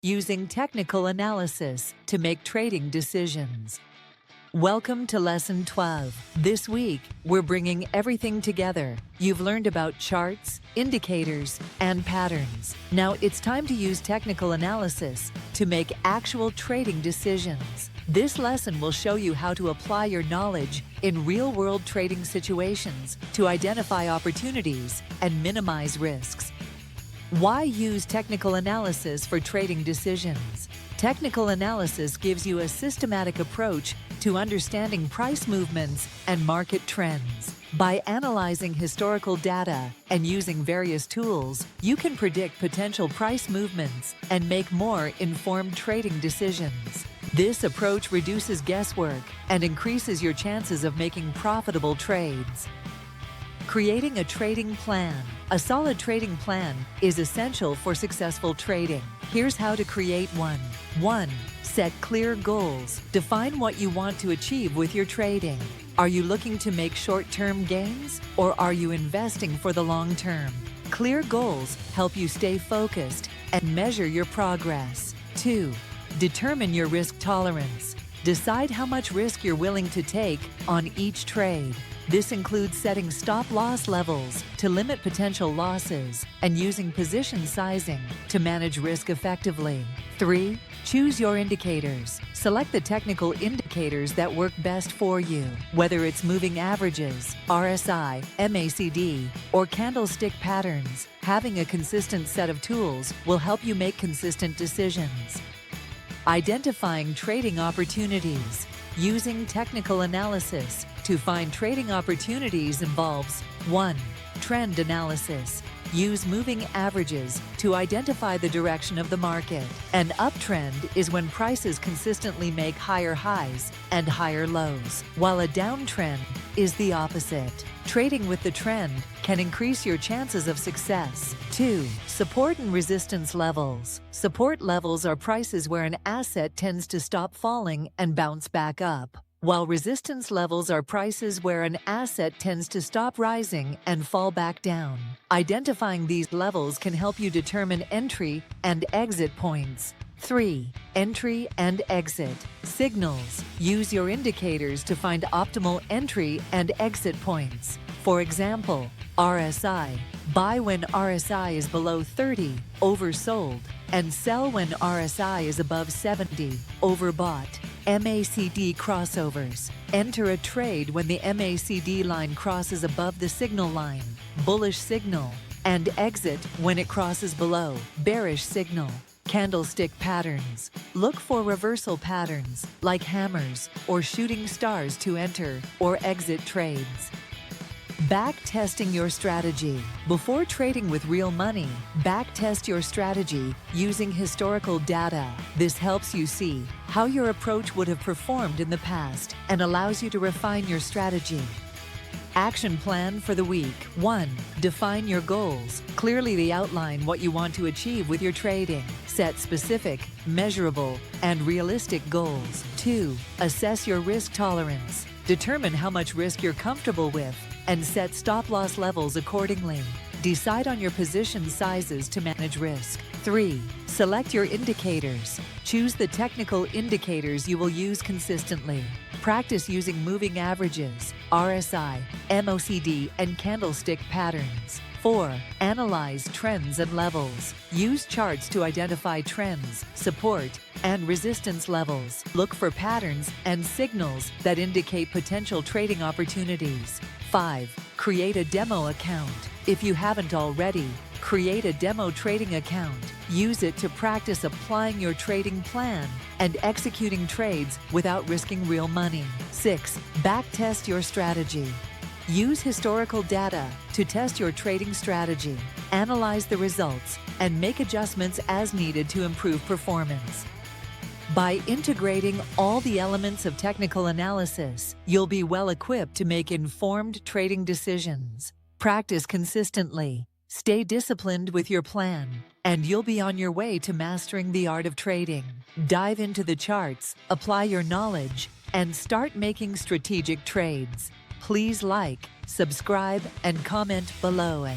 using technical analysis to make trading decisions. Welcome to Lesson 12. This week, we're bringing everything together. You've learned about charts, indicators, and patterns. Now it's time to use technical analysis to make actual trading decisions. This lesson will show you how to apply your knowledge in real-world trading situations to identify opportunities and minimize risks. Why use technical analysis for trading decisions? Technical analysis gives you a systematic approach to understanding price movements and market trends. By analyzing historical data and using various tools, you can predict potential price movements and make more informed trading decisions. This approach reduces guesswork and increases your chances of making profitable trades. Creating a trading plan. A solid trading plan is essential for successful trading. Here's how to create one. 1. Set clear goals. Define what you want to achieve with your trading. Are you looking to make short-term gains, or are you investing for the long term? Clear goals help you stay focused and measure your progress. 2. Determine your risk tolerance. Decide how much risk you're willing to take on each trade. This includes setting stop-loss levels to limit potential losses and using position sizing to manage risk effectively. 3. Choose your indicators. Select the technical indicators that work best for you. Whether it's moving averages, RSI, MACD, or candlestick patterns, having a consistent set of tools will help you make consistent decisions. Identifying trading opportunities. Using technical analysis to find trading opportunities involves 1. Trend analysis. Use moving averages to identify the direction of the market. An uptrend is when prices consistently make higher highs and higher lows, while a downtrend is the opposite. Trading with the trend can increase your chances of success. 2. Support and resistance levels. Support levels are prices where an asset tends to stop falling and bounce back up, while resistance levels are prices where an asset tends to stop rising and fall back down. Identifying these levels can help you determine entry and exit points. 3. Entry and exit. Signals. Use your indicators to find optimal entry and exit points. For example, RSI. Buy when RSI is below 30, oversold, and sell when RSI is above 70, overbought. MACD crossovers. Enter a trade when the MACD line crosses above the signal line, bullish signal, and exit when it crosses below, bearish signal. Candlestick patterns. Look for reversal patterns like hammers or shooting stars to enter or exit trades. Backtesting your strategy. Before trading with real money, backtest your strategy using historical data. This helps you see how your approach would have performed in the past and allows you to refine your strategy. Action plan for the week. 1. Define your goals. Clearly outline what you want to achieve with your trading. Set specific, measurable, and realistic goals. 2. Assess your risk tolerance. Determine how much risk you're comfortable with and set stop-loss levels accordingly. Decide on your position sizes to manage risk. 3. Select your indicators. Choose the technical indicators you will use consistently. Practice using moving averages, RSI, MACD, and candlestick patterns. 4. Analyze trends and levels. Use charts to identify trends, support, and resistance levels. Look for patterns and signals that indicate potential trading opportunities. 5. Create a demo account. If you haven't already, create a demo trading account. Use it to practice applying your trading plan and executing trades without risking real money. 6. Backtest your strategy. Use historical data to test your trading strategy. Analyze the results and make adjustments as needed to improve performance. By integrating all the elements of technical analysis, you'll be well equipped to make informed trading decisions. Practice consistently, stay disciplined with your plan, and you'll be on your way to mastering the art of trading. Dive into the charts, apply your knowledge, and start making strategic trades. Please like, subscribe, and comment below.